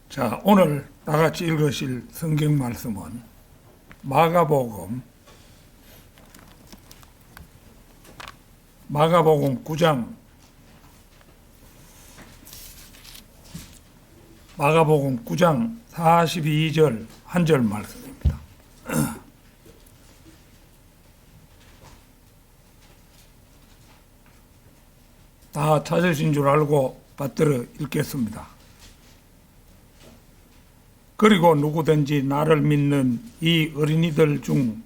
자, 오늘 다 같이 읽으실 성경 말씀은 마가복음 9장 마가복음 9장 42절 한 절 말씀입니다. 다 찾으신 줄 알고 받들어 읽겠습니다. 그리고 누구든지 나를 믿는 이 어린이들 중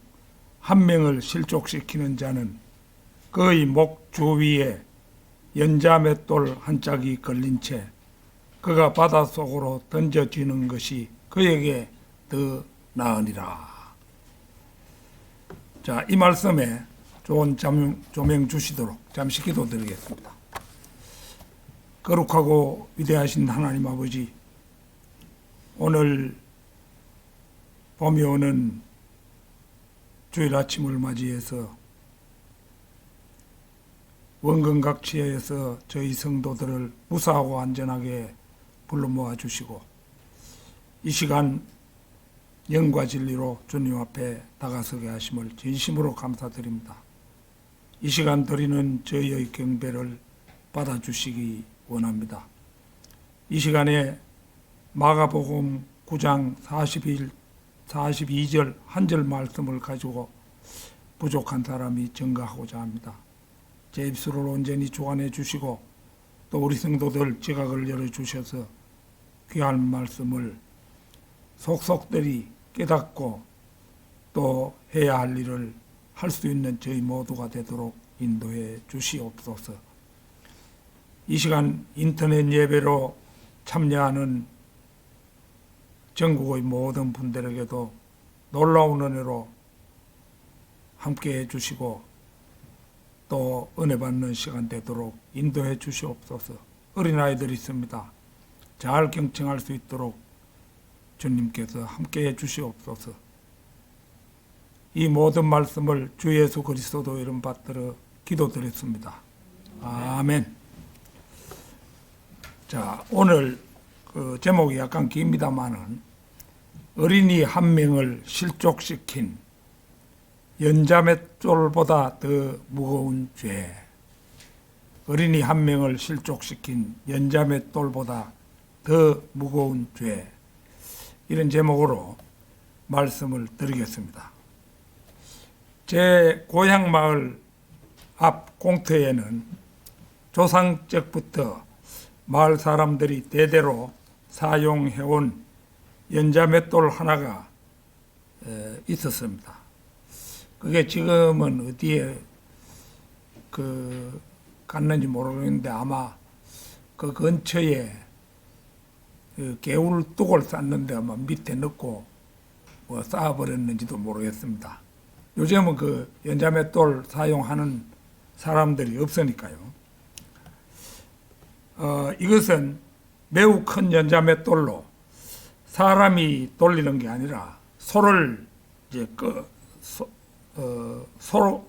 한 명을 실족시키는 자는 그의 목 주위에 연자맷돌 한 짝이 걸린 채 그가 바닷속으로 던져지는 것이 그에게 더 나으니라. 자, 이 말씀에 좋은 조명 주시도록 잠시 기도드리겠습니다. 거룩하고 위대하신 하나님 아버지, 오늘 봄이 오는 주일 아침을 맞이해서 원근각지에서 저희 성도들을 무사하고 안전하게 불러 모아 주시고 이 시간 영과 진리로 주님 앞에 다가서게 하심을 진심으로 감사드립니다. 이 시간 드리는 저희의 경배를 받아주시기 원합니다. 이 시간에 마가복음 9장 42절 한 절 말씀을 가지고 부족한 사람이 증거하고자 합니다. 제 입술을 온전히 주관해 주시고 또 우리 성도들 지각을 열어주셔서 귀한 말씀을 속속들이 깨닫고 또 해야 할 일을 할 수 있는 저희 모두가 되도록 인도해 주시옵소서. 이 시간 인터넷 예배로 참여하는 전국의 모든 분들에게도 놀라운 은혜로 함께해 주시고 또 은혜 받는 시간 되도록 인도해 주시옵소서. 어린아이들이 있습니다. 잘 경청할 수 있도록 주님께서 함께해 주시옵소서. 이 모든 말씀을 주 예수 그리스도 이름 받들어 기도드렸습니다. 아멘. 자, 오늘 그 제목이 약간 깁니다만은 어린이 한 명을 실족시킨 연자맷돌보다 더 무거운 죄. 어린이 한 명을 실족시킨 연자맷돌보다 더 무거운 죄. 이런 제목으로 말씀을 드리겠습니다. 제 고향 마을 앞 공터에는 조상적부터 마을 사람들이 대대로 사용해온 연자맷돌 하나가 있었습니다. 그게 지금은 어디에 갔는지 모르겠는데 아마 그 근처에 개울뚝을 쌌는데 아마 밑에 넣고 뭐 쌓아버렸는지도 모르겠습니다. 요즘은 그 연자맷돌 사용하는 사람들이 없으니까요. 이것은 매우 큰 연자맷돌로 사람이 돌리는 게 아니라 소를 이제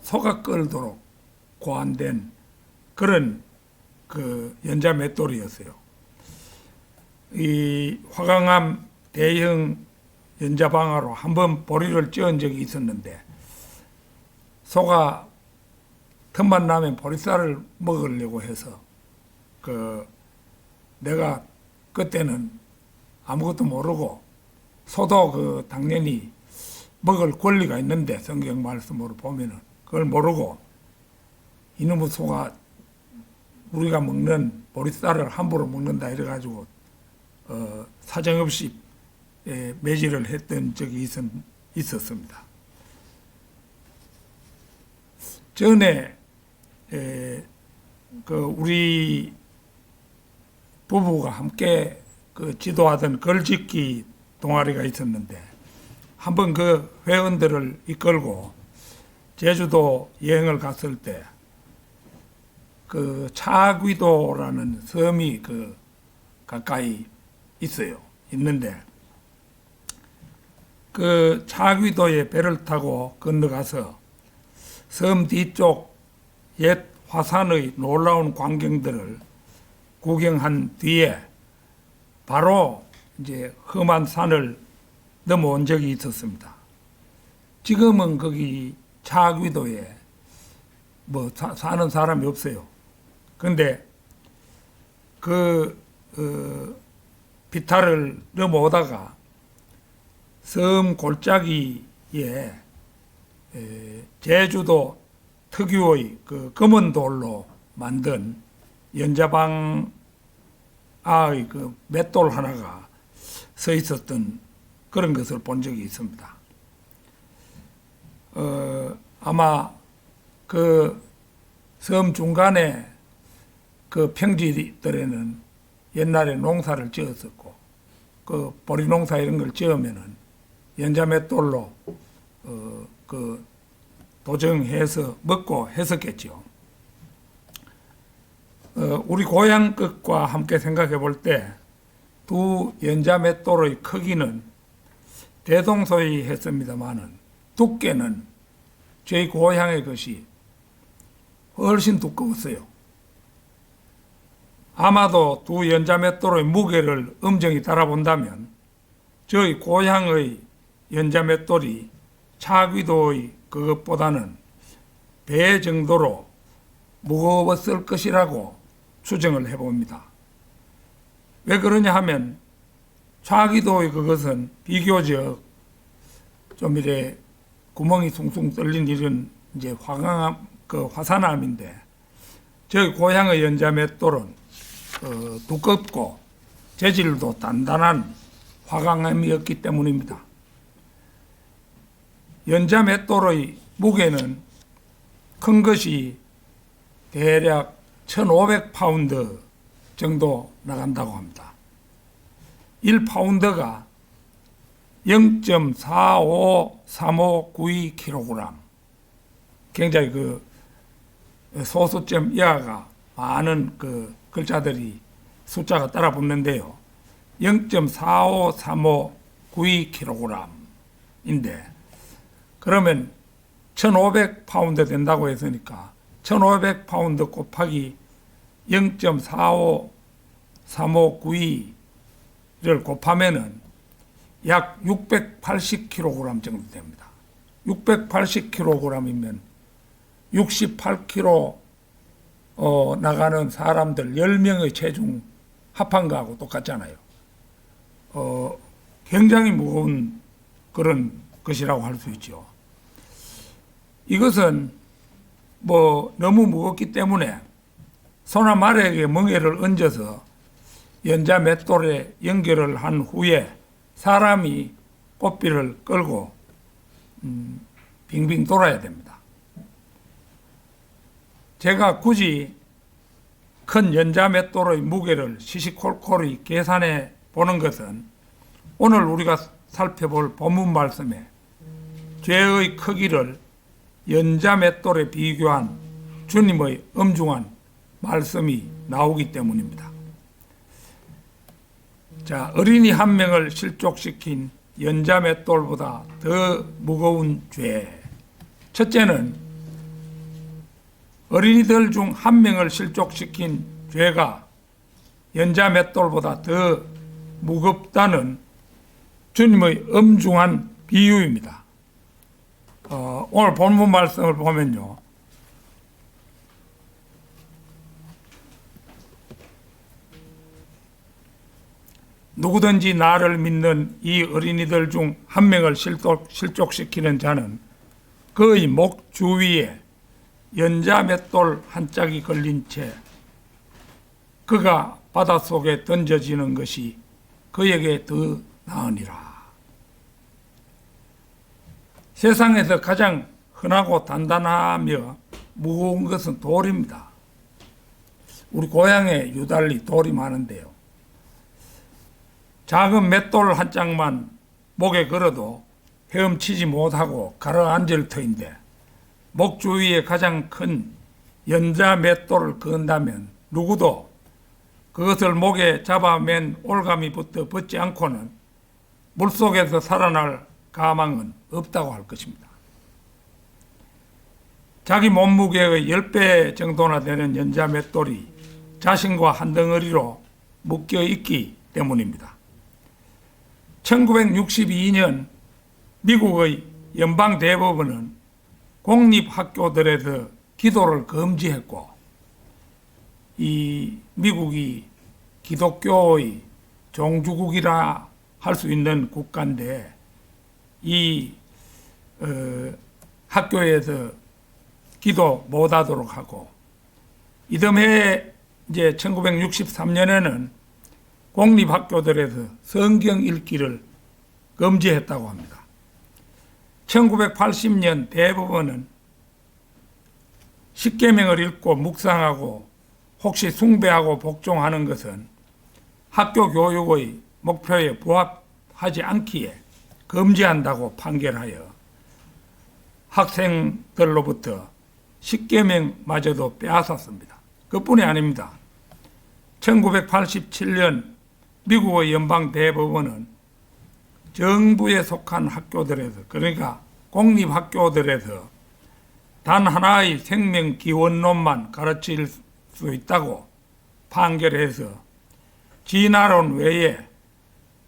소가 끌도록 고안된 그런 그 연자맷돌이었어요. 이 화강암 대형 연자방아로 한번 보리를 찧은 적이 있었는데 소가 틈만 나면 보리쌀을 먹으려고 해서 내가 그때는 아무것도 모르고 소도 당연히 먹을 권리가 있는데 성경 말씀으로 보면은 그걸 모르고 이놈의 소가 우리가 먹는 보리쌀을 함부로 먹는다 이래가지고 사정없이 매질을 했던 적이 있었습니다. 전에 우리 부부가 함께 지도하던 걸짓기 동아리가 있었는데 한번 그 회원들을 이끌고 제주도 여행을 갔을 때 차귀도라는 섬이 가까이 있는데 그 차귀도에 배를 타고 건너가서 섬 뒤쪽 옛 화산의 놀라운 광경들을 구경한 뒤에 바로 이제 험한 산을 넘어온 적이 있었습니다. 지금은 거기 차귀도에 뭐 사는 사람이 없어요. 그런데 그 비탈을 넘어오다가 섬 골짜기에 제주도 특유의 그 검은 돌로 만든 연자방아의 그 맷돌 하나가 서 있었던 그런 것을 본 적이 있습니다. 아마 그 섬 중간에 그 평지들에는 옛날에 농사를 지었었고, 그 보리 농사 이런 걸 지으면은 연자맷돌로 그 도정해서 먹고 했었겠죠. 우리 고향 것과 함께 생각해 볼 때 두 연자맷돌의 크기는 대동소이했습니다만은 두께는 저희 고향의 것이 훨씬 두꺼웠어요. 아마도 두 연자맷돌의 무게를 엄정히 달아본다면 저희 고향의 연자맷돌이 차귀도의 그것보다는 배 정도로 무거웠을 것이라고 추정을 해봅니다. 왜 그러냐 하면 차귀도의 그것은 비교적 좀 이래 구멍이 숭숭 뚫린 이런 이제 화산암인데 저희 고향의 연자맷돌은 두껍고 재질도 단단한 화강암이었기 때문입니다. 연자맷돌의 무게는 큰 것이 대략 1500파운드 정도 나간다고 합니다. 1파운드가 0.453592kg. 굉장히 그 소수점 이하가 많은 그 글자들이 숫자가 따라 붙는데요. 0.453592kg인데 그러면 1500파운드 된다고 했으니까 1500파운드 곱하기 0.453592를 곱하면은 약 680kg 정도 됩니다. 680kg이면 68kg 나가는 사람들 10명의 체중 합한 거하고 똑같잖아요. 굉장히 무거운 그런 것이라고 할 수 있죠. 이것은 뭐 너무 무겁기 때문에 소나 말에게 멍에를 얹어서 연자 맷돌에 연결을 한 후에 사람이 꽃비를 끌고 빙빙 돌아야 됩니다. 제가 굳이 큰 연자 맷돌의 무게를 시시콜콜이 계산해 보는 것은 오늘 우리가 살펴볼 본문 말씀에 죄의 크기를 연자 맷돌에 비교한 주님의 엄중한 말씀이 나오기 때문입니다. 자, 어린이 한 명을 실족시킨 연자 맷돌보다 더 무거운 죄. 첫째는 어린이들 중 한 명을 실족시킨 죄가 연자 맷돌보다 더 무겁다는 주님의 엄중한 비유입니다. 오늘 본문 말씀을 보면요. 누구든지 나를 믿는 이 어린이들 중 한 명을 실족시키는 자는 그의 목 주위에 연자 맷돌 한 짝이 걸린 채 그가 바닷속에 던져지는 것이 그에게 더 나으니라. 세상에서 가장 흔하고 단단하며 무거운 것은 돌입니다. 우리 고향에 유달리 돌이 많은데요. 작은 맷돌 한 짝만 목에 걸어도 헤엄치지 못하고 가라앉을 터인데 목 주위에 가장 큰 연자 맷돌을 그은다면 누구도 그것을 목에 잡아맨 올가미부터 벗지 않고는 물속에서 살아날 가망은 없다고 할 것입니다. 자기 몸무게의 10배 정도나 되는 연자 맷돌이 자신과 한 덩어리로 묶여 있기 때문입니다. 1962년 미국의 연방대법원은 공립학교들에서 기도를 금지했고, 이 미국이 기독교의 종주국이라 할 수 있는 국가인데, 이 학교에서 기도 못하도록 하고, 이듬해 이제 1963년에는 공립학교들에서 성경 읽기를 금지했다고 합니다. 1980년 대법원은 십계명을 읽고 묵상하고 혹시 숭배하고 복종하는 것은 학교 교육의 목표에 부합하지 않기에 금지한다고 판결하여 학생들로부터 십계명마저도 빼앗았습니다. 그뿐이 아닙니다. 1987년 미국의 연방대법원은 정부에 속한 학교들에서, 그러니까 공립학교들에서 단 하나의 생명기원론만 가르칠 수 있다고 판결해서 진화론 외에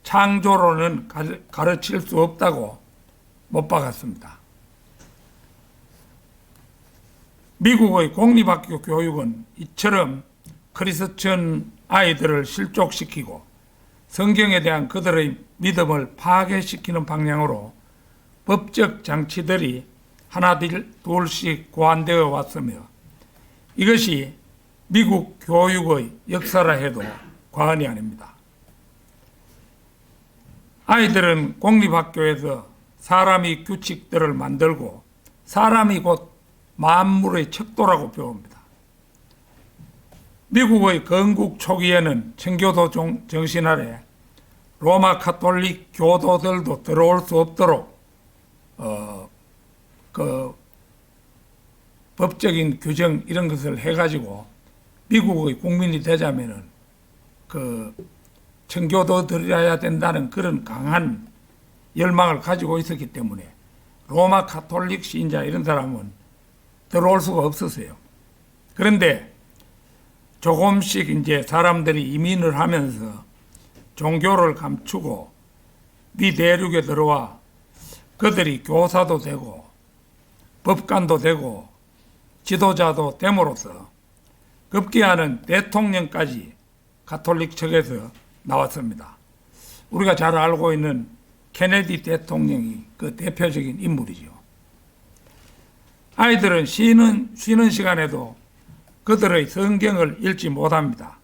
창조론은 가르칠 수 없다고 못 박았습니다. 미국의 공립학교 교육은 이처럼 크리스천 아이들을 실족시키고 성경에 대한 그들의 믿음을 파괴시키는 방향으로 법적 장치들이 하나 둘씩 고안되어 왔으며, 이것이 미국 교육의 역사라 해도 과언이 아닙니다. 아이들은 공립학교에서 사람이 규칙들을 만들고 사람이 곧 만물의 척도라고 배웁니다. 미국의 건국 초기에는 청교도 정신 아래 로마 카톨릭 교도들도 들어올 수 없도록 법적인 규정 이런 것을 해가지고 미국의 국민이 되자면은 청교도들이어야 된다는 그런 강한 열망을 가지고 있었기 때문에 로마 카톨릭 신자 이런 사람은 들어올 수가 없었어요. 그런데 조금씩 이제 사람들이 이민을 하면서 종교를 감추고 미대륙에 들어와 그들이 교사도 되고 법관도 되고 지도자도 됨으로써 급기야는 대통령까지 가톨릭 측에서 나왔습니다. 우리가 잘 알고 있는 케네디 대통령이 그 대표적인 인물이죠. 아이들은 쉬는 시간에도 그들의 성경을 읽지 못합니다.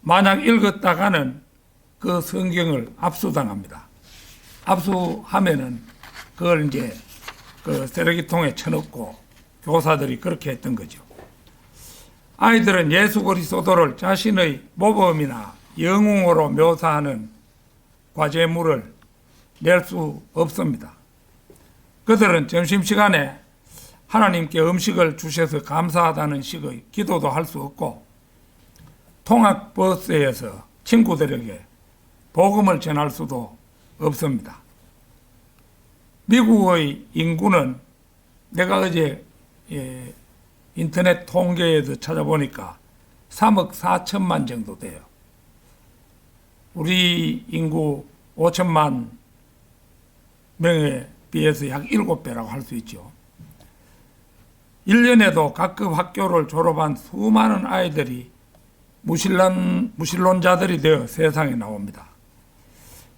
만약 읽었다가는 그 성경을 압수당합니다. 압수하면은 그걸 이제 그 쓰레기통에 쳐넣고 교사들이 그렇게 했던 거죠. 아이들은 예수 그리스도를 자신의 모범이나 영웅으로 묘사하는 과제물을 낼 수 없습니다. 그들은 점심시간에 하나님께 음식을 주셔서 감사하다는 식의 기도도 할 수 없고, 통학버스에서 친구들에게 복음을 전할 수도 없습니다. 미국의 인구는 내가 어제 인터넷 통계에서 찾아보니까 3억 4천만 정도 돼요. 우리 인구 5천만 명에 비해서 약 7배라고 할 수 있죠. 1년에도 각급 학교를 졸업한 수많은 아이들이 무신론자들이 되어 세상에 나옵니다.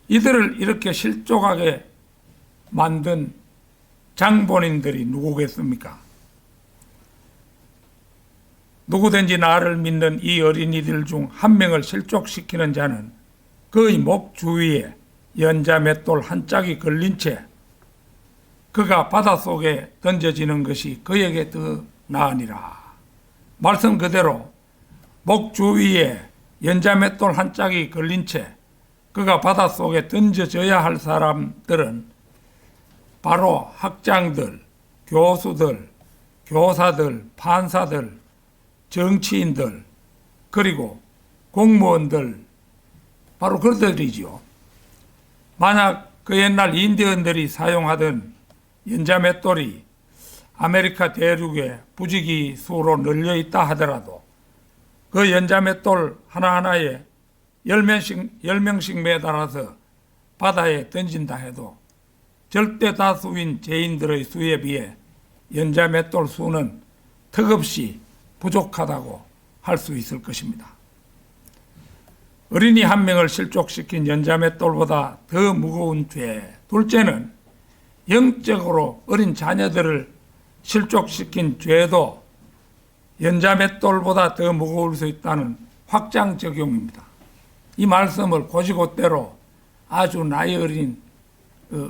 이들을 이렇게 실족하게 만든 장본인들이 누구겠습니까? 누구든지 나를 믿는 이 어린이들 중 한 명을 실족시키는 자는 그의 목 주위에 연자 맷돌 한 짝이 걸린 채 그가 바닷속에 던져지는 것이 그에게 더 나으니라. 말씀 그대로 목 주위에 연자 맷돌 한 짝이 걸린 채 그가 바닷속에 던져져야 할 사람들은 바로 학장들, 교수들, 교사들, 판사들, 정치인들, 그리고 공무원들, 바로 그들이지요. 만약 그 옛날 인디언들이 사용하던 연자맷돌이 아메리카 대륙에 부지기 수로 널려 있다 하더라도 그 연자맷돌 하나하나에 10명씩 매달아서 바다에 던진다 해도 절대 다수인 죄인들의 수에 비해 연자 맷돌 수는 턱없이 부족하다고 할 수 있을 것입니다. 어린이 한 명을 실족시킨 연자 맷돌보다 더 무거운 죄, 둘째는 영적으로 어린 자녀들을 실족시킨 죄도 연자 맷돌보다 더 무거울 수 있다는 확장 적용입니다. 이 말씀을 곧이곧대로 아주 나이 어린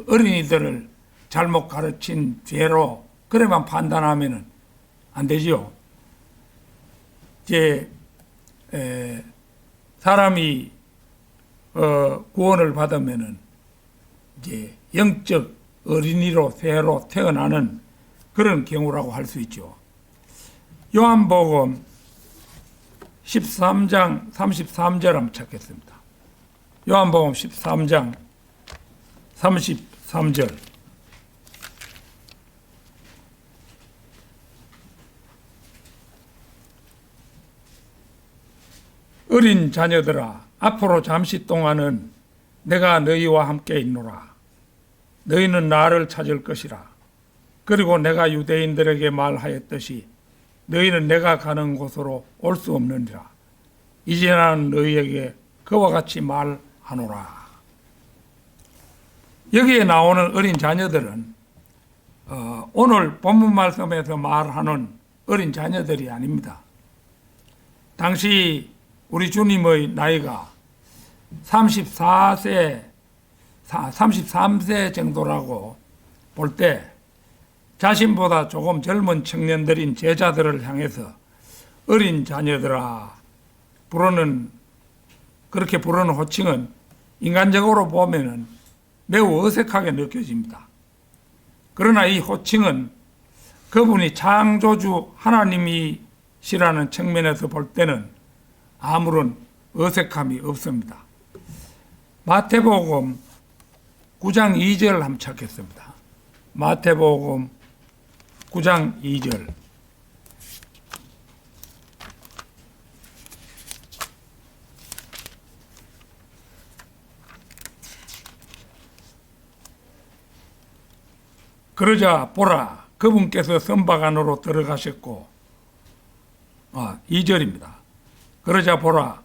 어린이들을 잘못 가르친 죄로 그래만 판단하면 안 되지요. 이제 사람이 구원을 받으면은 이제 영적 어린이로 새로 태어나는 그런 경우라고 할 수 있죠. 요한복음 13장 33절 한번 찾겠습니다. 요한복음 13장 33절. 어린 자녀들아, 앞으로 잠시 동안은 내가 너희와 함께 있노라. 너희는 나를 찾을 것이라. 그리고 내가 유대인들에게 말하였듯이 너희는 내가 가는 곳으로 올 수 없느니라. 이제 나는 너희에게 그와 같이 말하노라. 여기에 나오는 어린 자녀들은 오늘 본문 말씀에서 말하는 어린 자녀들이 아닙니다. 당시 우리 주님의 나이가 33세 정도라고 볼 때 자신보다 조금 젊은 청년들인 제자들을 향해서 어린 자녀들아 그렇게 부르는 호칭은 인간적으로 보면은 매우 어색하게 느껴집니다. 그러나 이 호칭은 그분이 창조주 하나님이시라는 측면에서 볼 때는 아무런 어색함이 없습니다. 마태복음 9장 2절 한번 찾겠습니다. 마태복음 9장 2절. 그러자 보라, 그분께서 선박 안으로 들어가셨고, 2절입니다. 그러자 보라,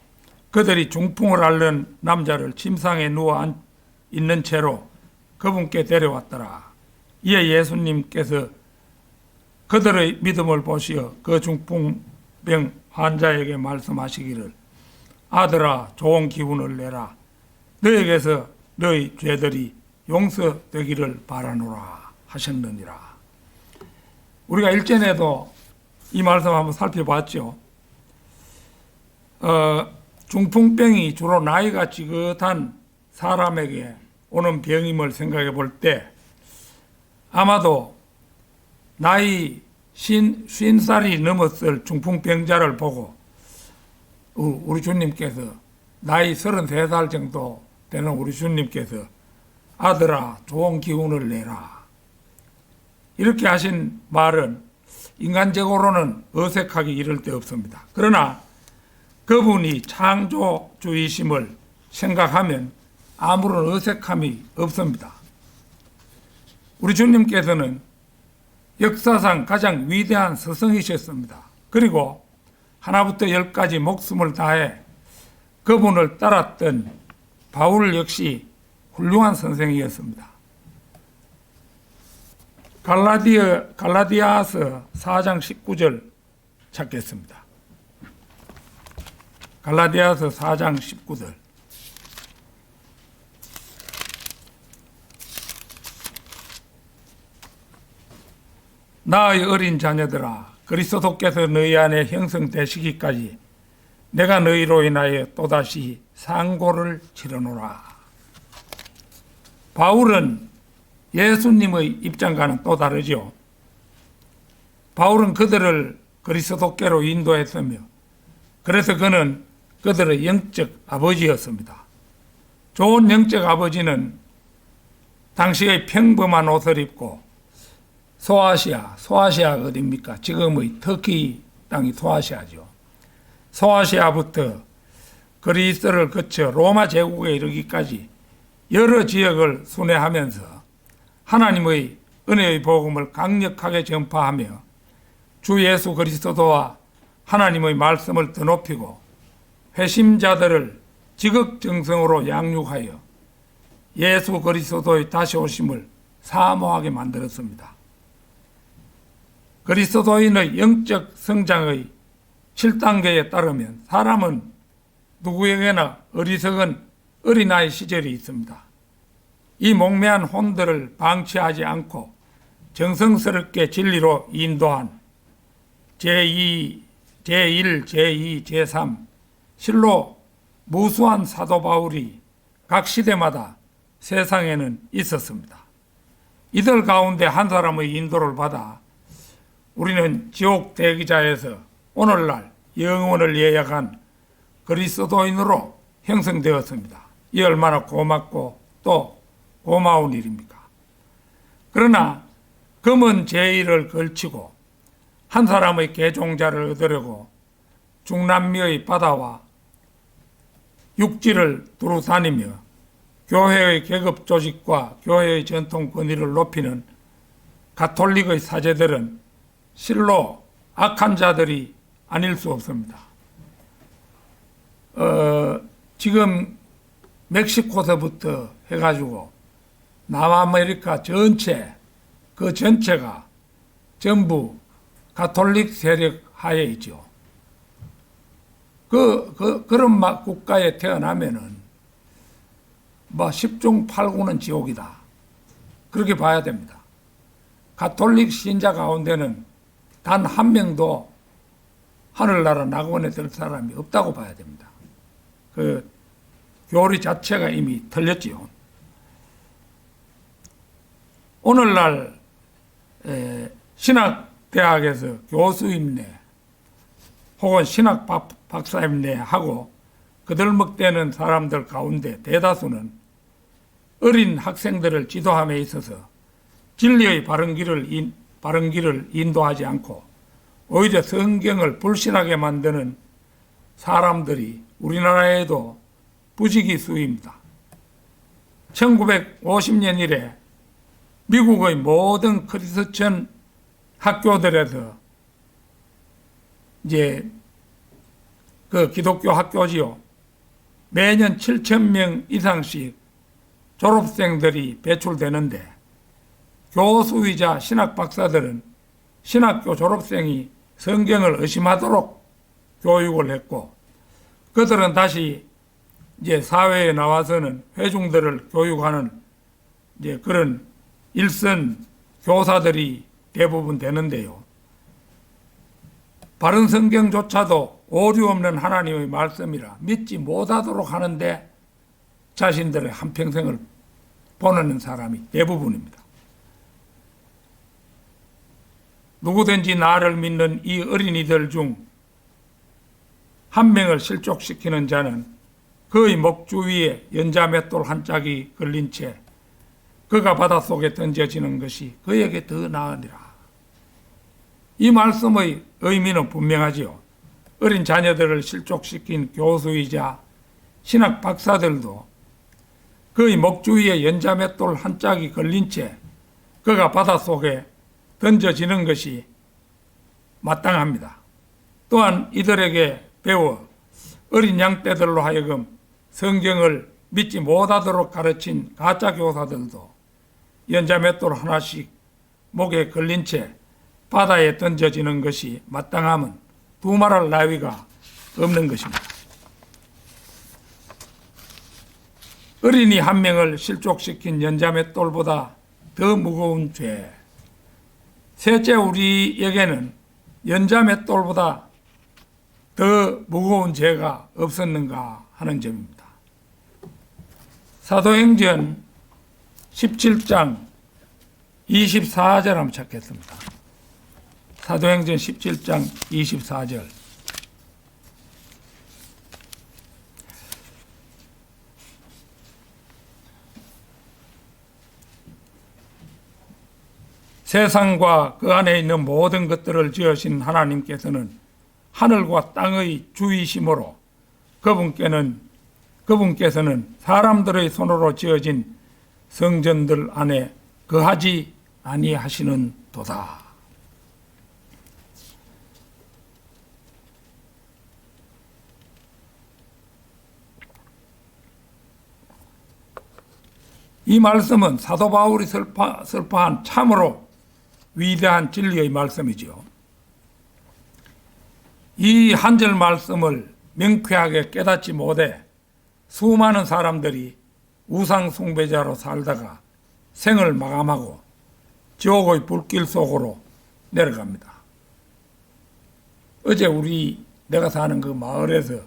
그들이 중풍을 앓는 남자를 침상에 누워 있는 채로 그분께 데려왔더라. 이에 예수님께서 그들의 믿음을 보시어 그 중풍병 환자에게 말씀하시기를, 아들아, 좋은 기운을 내라. 너에게서 너희 죄들이 용서되기를 바라노라 하셨느니라. 우리가 일전에도 이 말씀 한번 살펴봤죠. 중풍병이 주로 나이가 지긋한 사람에게 오는 병임을 생각해 볼 때 아마도 나이 50살이 넘었을 중풍병자를 보고 우리 주님께서 나이 33살 정도 되는 우리 주님께서 아들아, 좋은 기운을 내라, 이렇게 하신 말은 인간적으로는 어색하기 이를 데 없습니다. 그러나 그분이 창조주이심을 생각하면 아무런 어색함이 없습니다. 우리 주님께서는 역사상 가장 위대한 스승이셨습니다. 그리고 하나부터 열까지 목숨을 다해 그분을 따랐던 바울 역시 훌륭한 선생이었습니다. 갈라디아서 4장 19절 찾겠습니다. 갈라디아서 4장 19절. 나의 어린 자녀들아, 그리스도께서 너희 안에 형성되시기까지 내가 너희로 인하여 또다시 상고를 치르노라. 바울은 예수님의 입장과는 또 다르죠. 바울은 그들을 그리스도께로 인도했으며 그래서 그는 그들의 영적 아버지였습니다. 좋은 영적 아버지는 당시의 평범한 옷을 입고 소아시아가 어디입니까? 지금의 터키 땅이 소아시아죠. 소아시아부터 그리스를 거쳐 로마 제국에 이르기까지 여러 지역을 순회하면서 하나님의 은혜의 복음을 강력하게 전파하며 주 예수 그리스도와 하나님의 말씀을 더 높이고 회심자들을 지극정성으로 양육하여 예수 그리스도의 다시 오심을 사모하게 만들었습니다. 그리스도인의 영적 성장의 7단계에 따르면 사람은 누구에게나 어리석은 어린아이 시절이 있습니다. 이 목매한 혼들을 방치하지 않고 정성스럽게 진리로 인도한 제1, 제2, 제3 실로 무수한 사도 바울이 각 시대마다 세상에는 있었습니다. 이들 가운데 한 사람의 인도를 받아 우리는 지옥 대기자에서 오늘날 영원을 예약한 그리스도인으로 형성되었습니다. 이 얼마나 고맙고 또 고마운 일입니까? 그러나 검은 제의를 걸치고 한 사람의 개종자를 얻으려고 중남미의 바다와 육지를 두루 다니며 교회의 계급 조직과 교회의 전통 권위를 높이는 가톨릭의 사제들은 실로 악한 자들이 아닐 수 없습니다. 지금 멕시코서부터 해가지고 남아메리카 전체, 그 전체가 전부 가톨릭 세력 하에 있죠. 그런 국가에 태어나면은 뭐 10중 8구는 지옥이다. 그렇게 봐야 됩니다. 가톨릭 신자 가운데는 단 한 명도 하늘나라 낙원에 들 사람이 없다고 봐야 됩니다. 그 교리 자체가 이미 틀렸지요. 오늘날 신학대학에서 교수임내 혹은 신학 박사임내 하고 그들먹대는 사람들 가운데 대다수는 어린 학생들을 지도함에 있어서 진리의 바른 길을 인도하지 않고 오히려 성경을 불신하게 만드는 사람들이 우리나라에도 부지기수입니다. 1950년 이래 미국의 모든 크리스천 학교들에서 이제 그 기독교 학교지요. 매년 7,000명 이상씩 졸업생들이 배출되는데 교수이자 신학 박사들은 신학교 졸업생이 성경을 의심하도록 교육을 했고 그들은 다시 이제 사회에 나와서는 회중들을 교육하는 이제 그런 일선 교사들이 대부분 되는데요. 바른 성경조차도 오류 없는 하나님의 말씀이라 믿지 못하도록 하는데 자신들의 한평생을 보내는 사람이 대부분입니다. 누구든지 나를 믿는 이 어린이들 중 한 명을 실족시키는 자는 그의 목주 위에 연자맷돌 한 짝이 걸린 채 그가 바닷속에 던져지는 것이 그에게 더 나으니라. 이 말씀의 의미는 분명하지요. 어린 자녀들을 실족시킨 교수이자 신학 박사들도 그의 목주 위에 연자맷돌 한 짝이 걸린 채 그가 바닷속에 던져지는 것이 마땅합니다. 또한 이들에게 배워 어린 양떼들로 하여금 성경을 믿지 못하도록 가르친 가짜 교사들도 연자맷돌 하나씩 목에 걸린 채 바다에 던져지는 것이 마땅함은 두말할 나위가 없는 것입니다. 어린이 한 명을 실족시킨 연자맷돌보다 더 무거운 죄. 셋째, 우리에게는 연자맷돌보다 더 무거운 죄가 없었는가 하는 점입니다. 사도행전 17장 24절 한번 찾겠습니다. 사도행전 17장 24절. 세상과 그 안에 있는 모든 것들을 지으신 하나님께서는 하늘과 땅의 주이심으로 그분께는 그분께서는 사람들의 손으로 지어진 성전들 안에 거하지 아니하시는 도다. 이 말씀은 사도 바울이 설파한 참으로 위대한 진리의 말씀이지요. 이 한 절 말씀을 명쾌하게 깨닫지 못해 수많은 사람들이 우상 숭배자로 살다가 생을 마감하고 지옥의 불길 속으로 내려갑니다. 어제 내가 사는 그 마을에서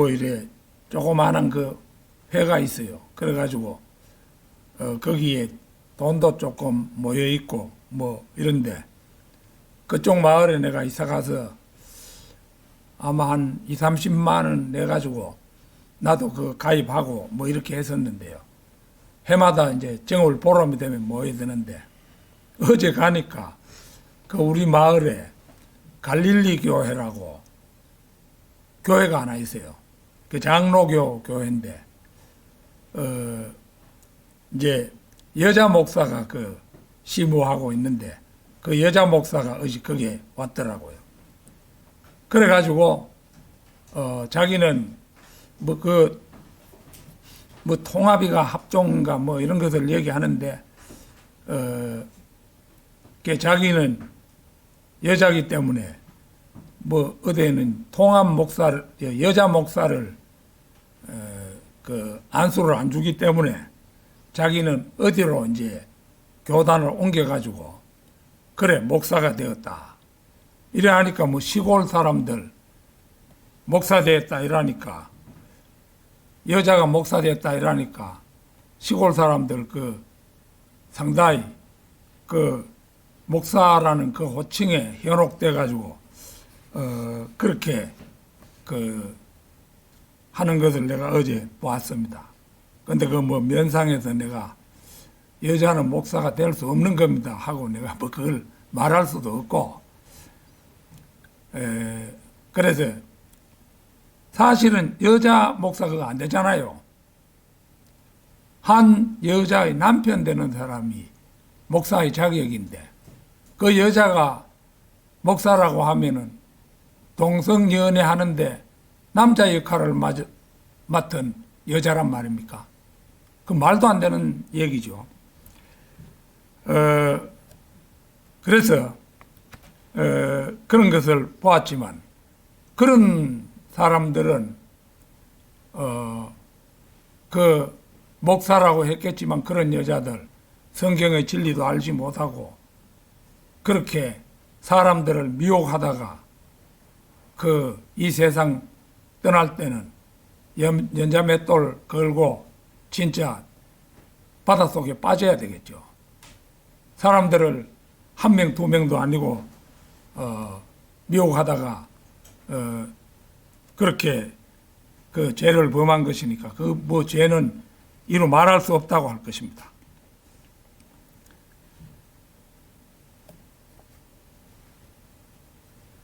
이래 조그마한 그 회가 있어요. 그래가지고 거기에 돈도 조금 모여 있고 이런데 그쪽 마을에 내가 이사 가서 아마 한 20-30만 원 내가지고 나도 그 가입하고 이렇게 했었는데요. 해마다 이제 정월 보름이 되면 모여야 되는데 어제 가니까 그 우리 마을에 갈릴리 교회라고 교회가 하나 있어요. 그 장로교 교회인데 이제 여자 목사가 그 시무하고 있는데 그 여자 목사가 어제 거기에 왔더라고요. 그래가지고 자기는 통합이가 합종인가 이런 것을 얘기하는데 자기는 여자기 때문에 어디에는 통합 목사를 여자 목사를 그 안수를 안 주기 때문에 자기는 어디로 이제 교단을 옮겨가지고 그래 목사가 되었다. 이래 하니까 시골 사람들 목사 되었다 이러니까 여자가 목사 되었다 이러니까 시골 사람들 상당히 목사라는 그 호칭에 현혹돼 가지고 그렇게 하는 것을 내가 어제 보았습니다. 근데 면상에서 내가 여자는 목사가 될 수 없는 겁니다 하고 내가 그걸 말할 수도 없고 그래서 사실은 여자 목사가 안 되잖아요. 한 여자의 남편 되는 사람이 목사의 자격인데 그 여자가 목사라고 하면은 동성연애 하는데 남자 역할을 맡은 여자란 말입니까? 그 말도 안 되는 얘기죠. 그래서 그런 것을 보았지만 그런 사람들은 그 목사라고 했겠지만 그런 여자들 성경의 진리도 알지 못하고 그렇게 사람들을 미혹하다가 이 세상 떠날 때는 연자맷돌 걸고 진짜 바닷속에 빠져야 되겠죠. 사람들을 한 명, 두 명도 아니고 미혹하다가 그렇게 그 죄를 범한 것이니까 죄는 이루 말할 수 없다고 할 것입니다.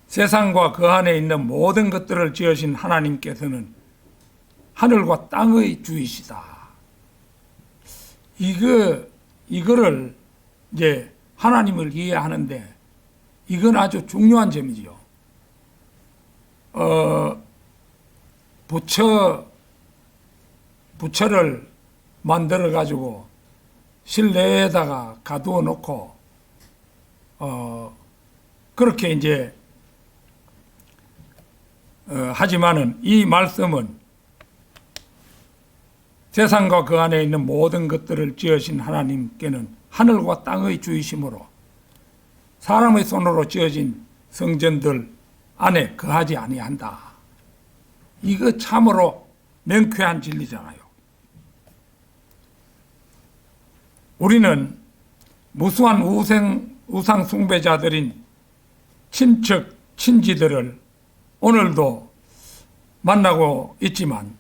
세상과 그 안에 있는 모든 것들을 지으신 하나님께서는 하늘과 땅의 주이시다. 이거를 이제 하나님을 이해하는데 이건 아주 중요한 점이지요. 부처를 만들어 가지고 실내에다가 가두어 놓고 그렇게 이제 하지만은 이 말씀은 세상과 그 안에 있는 모든 것들을 지으신 하나님께는 하늘과 땅의 주이심으로 사람의 손으로 지어진 성전들 안에 거하지 아니한다. 이거 참으로 명쾌한 진리잖아요. 우리는 무수한 우상 숭배자들인 친척, 친지들을 오늘도 만나고 있지만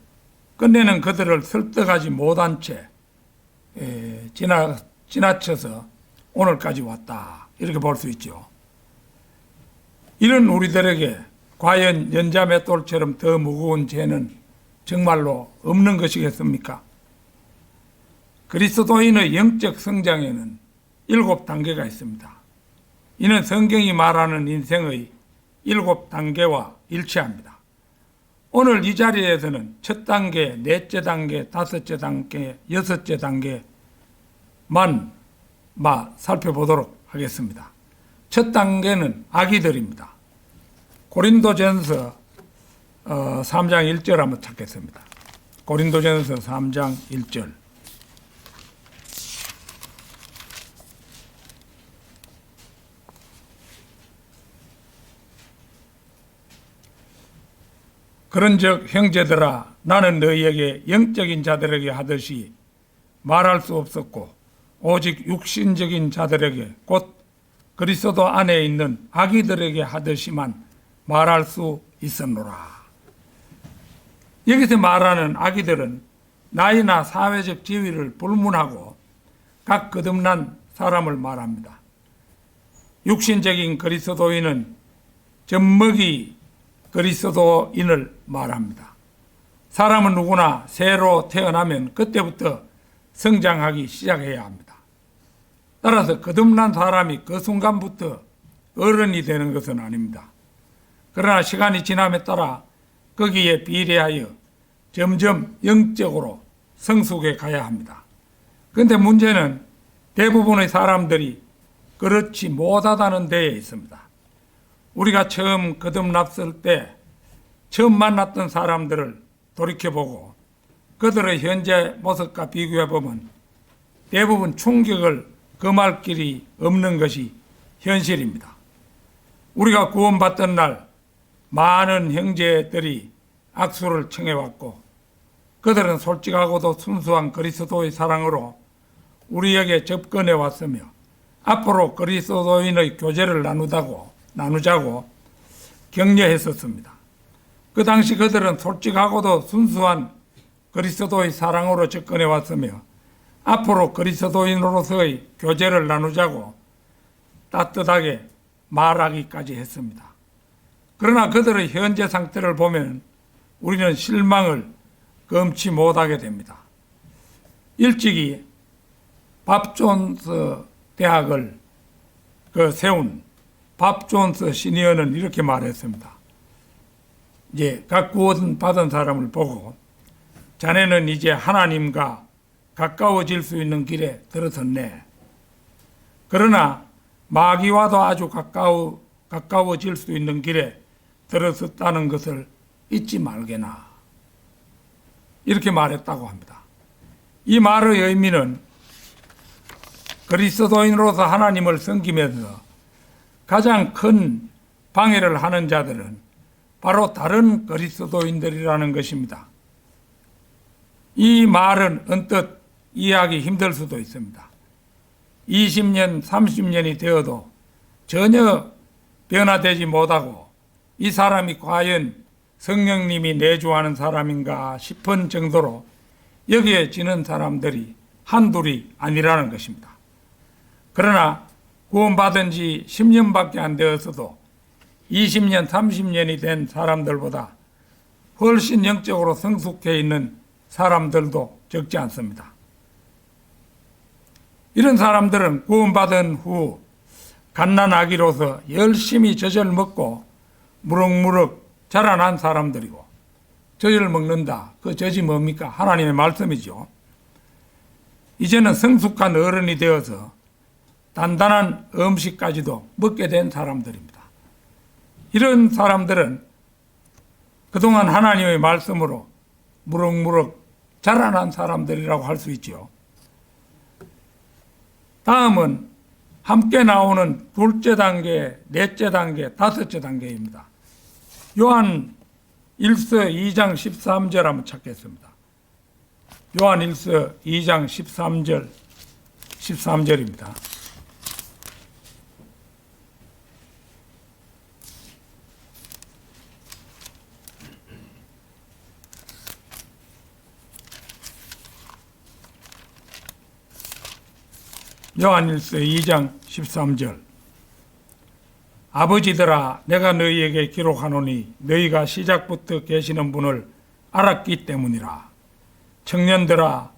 끝내는 그들을 설득하지 못한 채 지나쳐서 오늘까지 왔다. 이렇게 볼 수 있죠. 이런 우리들에게 과연 연자맷돌처럼 더 무거운 죄는 정말로 없는 것이겠습니까? 그리스도인의 영적 성장에는 7단계가 있습니다. 이는 성경이 말하는 인생의 7단계와 일치합니다. 오늘 이 자리에서는 첫 단계, 넷째 단계, 다섯째 단계, 여섯째 단계만 살펴보도록 하겠습니다. 첫 단계는 아기들입니다. 고린도전서 3장 1절 한번 찾겠습니다. 고린도전서 3장 1절. 그런즉 형제들아 나는 너희에게 영적인 자들에게 하듯이 말할 수 없었고 오직 육신적인 자들에게 곧 그리스도 안에 있는 아기들에게 하듯이만 말할 수 있었노라. 여기서 말하는 아기들은 나이나 사회적 지위를 불문하고 각 거듭난 사람을 말합니다. 육신적인 그리스도인은 젖먹이 그리스도인을 말합니다. 사람은 누구나 새로 태어나면 그때부터 성장하기 시작해야 합니다. 따라서 거듭난 사람이 그 순간부터 어른이 되는 것은 아닙니다. 그러나 시간이 지남에 따라 거기에 비례하여 점점 영적으로 성숙해 가야 합니다. 그런데 문제는 대부분의 사람들이 그렇지 못하다는 데에 있습니다. 우리가 처음 거듭났을 때 처음 만났던 사람들을 돌이켜보고 그들의 현재 모습과 비교해보면 대부분 충격을 금할 길이 없는 것이 현실입니다. 우리가 구원받던 날 많은 형제들이 악수를 청해왔고 그들은 솔직하고도 순수한 그리스도의 사랑으로 우리에게 접근해 왔으며 앞으로 그리스도인의 교제를 나누자고 격려했었습니다. 그 당시 그들은 솔직하고도 순수한 그리스도의 사랑으로 접근해 왔으며 앞으로 그리스도인으로서의 교제를 나누자고 따뜻하게 말하기까지 했습니다. 그러나 그들의 현재 상태를 보면 우리는 실망을 금치 못하게 됩니다. 일찍이 밥 존스 대학을 세운 밥 존스 시니어는 이렇게 말했습니다. 이제 각 구원 받은 사람을 보고 자네는 이제 하나님과 가까워질 수 있는 길에 들어섰네. 그러나 마귀와도 아주 가까워질 수 있는 길에 들어섰다는 것을 잊지 말게나. 이렇게 말했다고 합니다. 이 말의 의미는 그리스도인으로서 하나님을 섬기면서 가장 큰 방해를 하는 자들은 바로 다른 그리스도인들이라는 것입니다. 이 말은 언뜻 이해하기 힘들 수도 있습니다. 20년, 30년이 되어도 전혀 변화되지 못하고 이 사람이 과연 성령님이 내주하는 사람인가 싶은 정도로 여겨지는 사람들이 한둘이 아니라는 것입니다. 그러나 구원받은 지 10년밖에 안 되었어도 20년, 30년이 된 사람들보다 훨씬 영적으로 성숙해 있는 사람들도 적지 않습니다. 이런 사람들은 구원받은 후 갓난아기로서 열심히 젖을 먹고 무럭무럭 자라난 사람들이고, 젖을 먹는다. 그 젖이 뭡니까? 하나님의 말씀이죠. 이제는 성숙한 어른이 되어서 단단한 음식까지도 먹게 된 사람들입니다. 이런 사람들은 그동안 하나님의 말씀으로 무럭무럭 자라난 사람들이라고 할 수 있죠. 다음은 함께 나오는 둘째 단계, 넷째 단계, 다섯째 단계입니다. 요한 1서 2장 13절 한번 찾겠습니다. 요한 1서 2장 13절입니다. 요한일서 2장 13절. 아버지들아, 내가 너희에게 기록하노니 너희가 시작부터 계시는 분을 알았기 때문이라. 청년들아,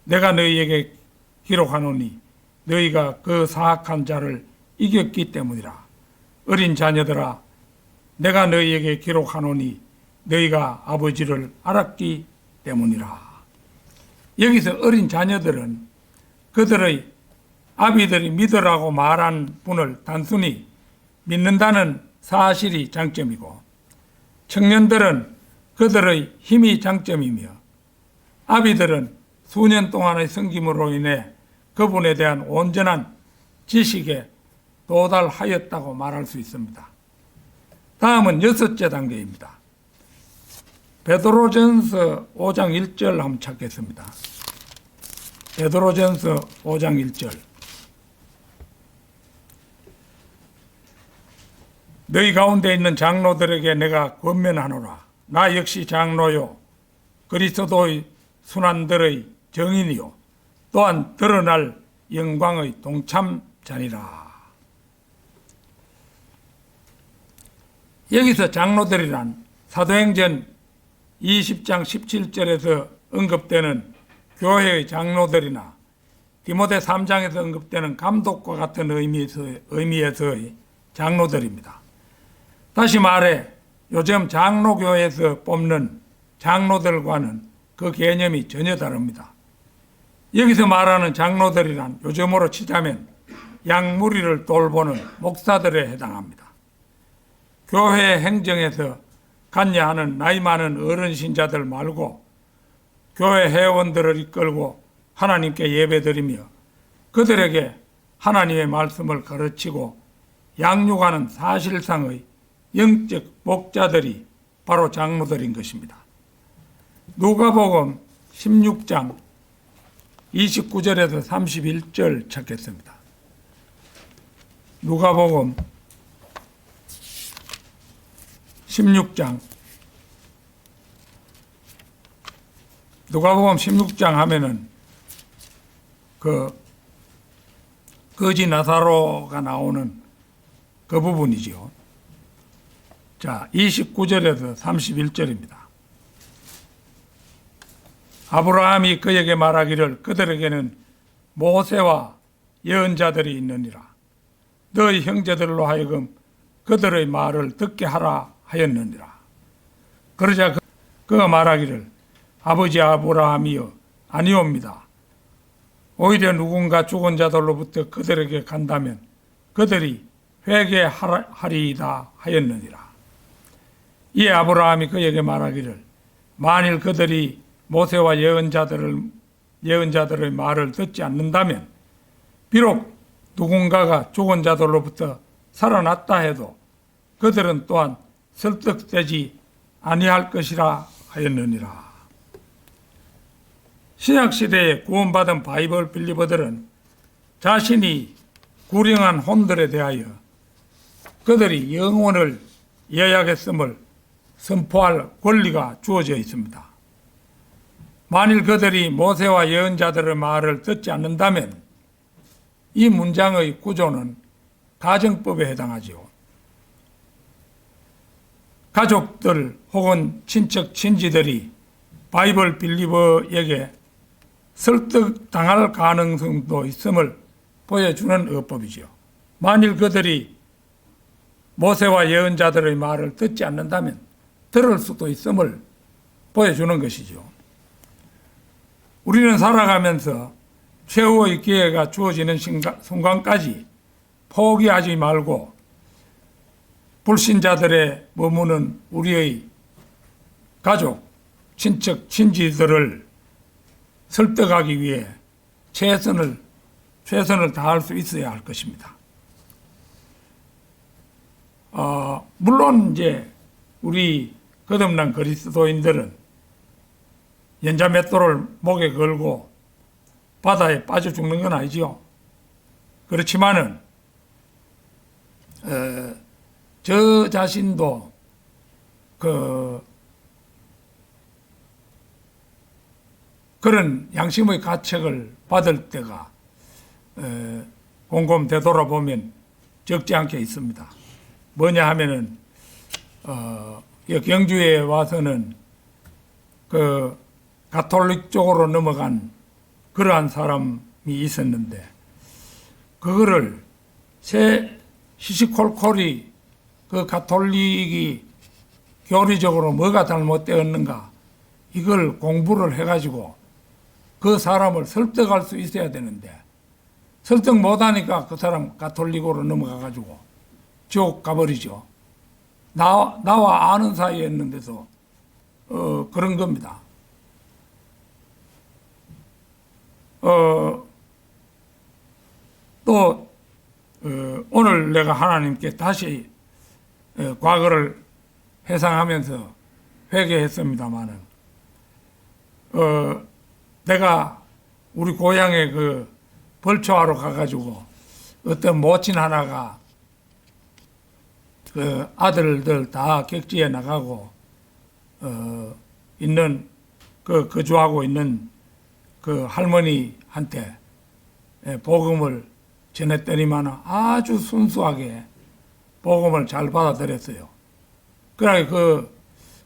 내가 너희에게 기록하노니 너희가 그 사악한 자를 이겼기 때문이라. 어린 자녀들아, 내가 너희에게 기록하노니 너희가 아버지를 알았기 때문이라. 여기서 어린 자녀들은 그들의 아비들이 믿으라고 말한 분을 단순히 믿는다는 사실이 장점이고, 청년들은 그들의 힘이 장점이며, 아비들은 수년 동안의 섬김으로 인해 그분에 대한 온전한 지식에 도달하였다고 말할 수 있습니다. 다음은 6째 단계입니다. 베드로전서 5장 1절 한번 찾겠습니다. 베드로전서 5장 1절. 너희 가운데 있는 장로들에게 내가 권면하노라. 나 역시 장로요, 그리스도의 순환들의 정인이요, 또한 드러날 영광의 동참자니라. 여기서 장로들이란 사도행전 20장 17절에서 언급되는 교회의 장로들이나 디모데 3장에서 언급되는 감독과 같은 의미에서의 장로들입니다. 다시 말해 요즘 장로교회에서 뽑는 장로들과는 그 개념이 전혀 다릅니다. 여기서 말하는 장로들이란 요즘으로 치자면 양무리를 돌보는 목사들에 해당합니다. 교회 행정에서 관여하는 나이 많은 어른 신자들 말고 교회 회원들을 이끌고 하나님께 예배드리며 그들에게 하나님의 말씀을 가르치고 양육하는 사실상의 영적 목자들이 바로 장로들인 것입니다. 누가복음 16장 29절에서 31절 찾겠습니다. 누가복음 16장 하면은 거지 나사로가 나오는 그 부분이죠. 자, 29절에서 31절입니다. 아브라함이 그에게 말하기를 그들에게는 모세와 예언자들이 있느니라. 너희 형제들로 하여금 그들의 말을 듣게 하라 하였느니라. 그러자 그가 말하기를 아버지 아브라함이여 아니옵니다. 오히려 누군가 죽은 자들로부터 그들에게 간다면 그들이 회개하리이다 하였느니라. 이에 아브라함이 그에게 말하기를 만일 그들이 모세와 예언자들의 말을 듣지 않는다면 비록 누군가가 죽은 자들로부터 살아났다 해도 그들은 또한 설득되지 아니할 것이라 하였느니라. 신약시대에 구원받은 바이블 빌리버들은 자신이 구령한 혼들에 대하여 그들이 영혼을 예약했음을 선포할 권리가 주어져 있습니다. 만일 그들이 모세와 예언자들의 말을 듣지 않는다면 이 문장의 구조는 가정법에 해당하죠. 가족들 혹은 친척, 친지들이 바이블 빌리버에게 설득당할 가능성도 있음을 보여주는 어법이죠. 만일 그들이 모세와 예언자들의 말을 듣지 않는다면 들을 수도 있음을 보여주는 것이죠. 우리는 살아가면서 최후의 기회가 주어지는 순간까지 포기하지 말고 불신자들의 머무는 우리의 가족, 친척, 친지들을 설득하기 위해 최선을 다할 수 있어야 할 것입니다. 물론 이제 우리 거듭난 그리스도인들은 연자맷돌을 목에 걸고 바다에 빠져 죽는 건 아니죠. 그렇지만은 저 자신도 그런 양심의 가책을 받을 때가 곰곰 되돌아보면 적지 않게 있습니다. 뭐냐 하면은 경주에 와서는 그 가톨릭 쪽으로 넘어간 그러한 사람이 있었는데 그거를 시시콜콜이 그 가톨릭이 교리적으로 뭐가 잘못되었는가 이걸 공부를 해가지고 그 사람을 설득할 수 있어야 되는데 설득 못하니까 그 사람 가톨릭으로 넘어가가지고 지옥 가버리죠. 나와 아는 사이였는데도 그런 겁니다. 또 오늘 내가 하나님께 다시 과거를 회상하면서 회개했습니다마는 내가 우리 고향에 그 벌초하러 가가지고 어떤 모친 하나가 그 아들들 다 객지에 나가고 있는 그 거주하고 있는 그 할머니한테 복음을 전했더니만 아주 순수하게 복음을 잘 받아들였어요. 그래 그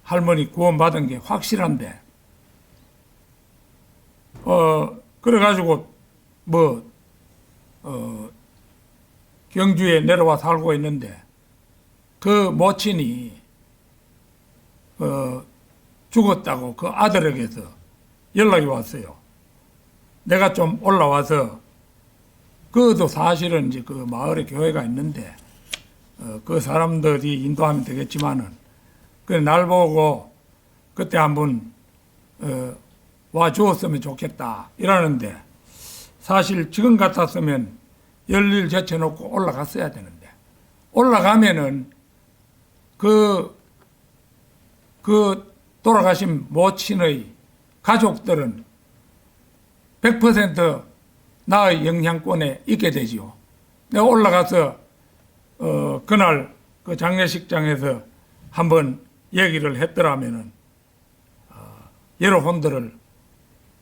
할머니 구원받은 게 확실한데 그래가지고 경주에 내려와 살고 있는데 그 모친이 죽었다고 그 아들에게서 연락이 왔어요. 내가 좀 올라와서 그것도 사실은 이제 그 마을에 교회가 있는데 그 사람들이 인도하면 되겠지만은 그래 날 보고 그때 한번 와 주었으면 좋겠다 이러는데 사실 지금 같았으면 열일 제쳐놓고 올라갔어야 되는데 올라가면은 그 돌아가신 모친의 가족들은 100% 나의 영향권에 있게 되지요. 내가 올라가서 그날 그 장례식장에서 한번 얘기를 했더라면은 여러분들을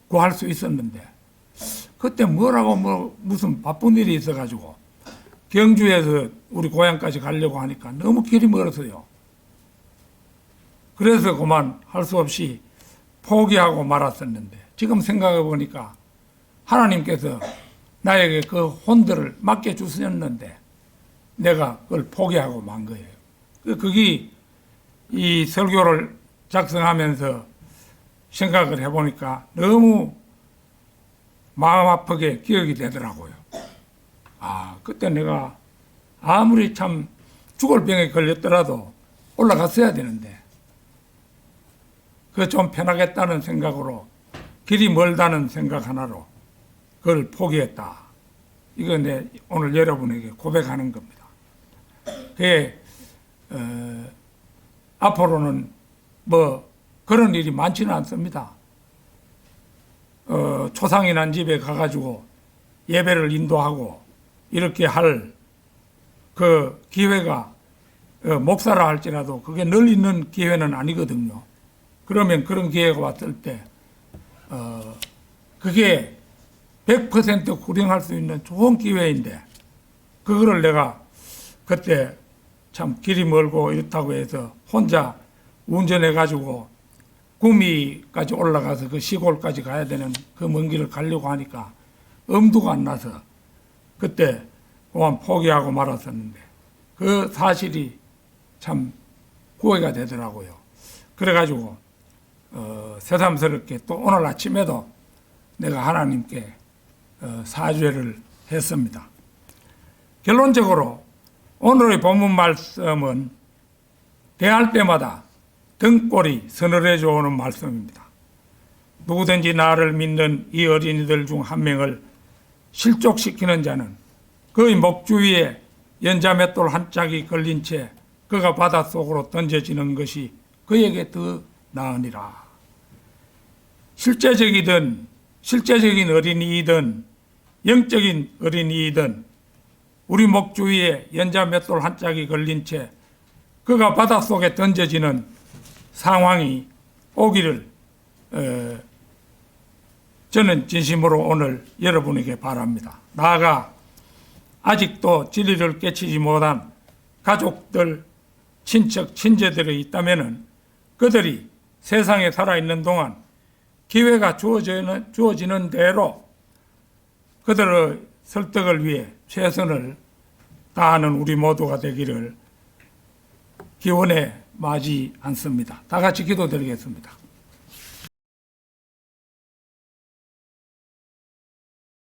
구할 수 있었는데 그때 뭐라고 무슨 바쁜 일이 있어가지고 경주에서 우리 고향까지 가려고 하니까 너무 길이 멀어서요. 그래서 그만 할 수 없이 포기하고 말았었는데 지금 생각해 보니까 하나님께서 나에게 그 혼들을 맡겨주셨는데 내가 그걸 포기하고 만 거예요. 그게 이 설교를 작성하면서 생각을 해보니까 너무 마음 아프게 기억이 되더라고요. 그때 내가 아무리 참 죽을 병에 걸렸더라도 올라갔어야 되는데 그 좀 편하겠다는 생각으로 길이 멀다는 생각 하나로 그걸 포기했다. 이거 내 오늘 여러분에게 고백하는 겁니다. 앞으로는 그런 일이 많지는 않습니다. 초상이 난 집에 가가지고 예배를 인도하고 이렇게 할 그 기회가 목사라 할지라도 그게 늘 있는 기회는 아니거든요. 그러면 그런 기회가 왔을 때 그게 100% 구령할 수 있는 좋은 기회인데 그거를 내가 그때 참 길이 멀고 이렇다고 해서 혼자 운전해가지고 구미까지 올라가서 그 시골까지 가야 되는 그 먼 길을 가려고 하니까 엄두가 안 나서 그때 그만 포기하고 말았었는데 그 사실이 참 후회가 되더라고요. 그래가지고 새삼스럽게 또 오늘 아침에도 내가 하나님께 사죄를 했습니다. 결론적으로 오늘의 본문 말씀은 대할 때마다 등골이 서늘해져 오는 말씀입니다. 누구든지 나를 믿는 이 어린이들 중 한 명을 실족시키는 자는 그의 목 주위에 연자맷돌 한 짝이 걸린 채 그가 바닷속으로 던져지는 것이 그에게 더 나으니라. 실제적인 어린이이든 영적인 어린이이든 우리 목 주위에 연자맷돌 한 짝이 걸린 채 그가 바닷속에 던져지는 상황이 오기를 저는 진심으로 오늘 여러분에게 바랍니다. 나아가 아직도 진리를 깨치지 못한 가족들, 친척, 친제들이 있다면 그들이 세상에 살아있는 동안 기회가 주어지는 대로 그들의 설득을 위해 최선을 다하는 우리 모두가 되기를 기원해 마지 않습니다. 다 같이 기도드리겠습니다.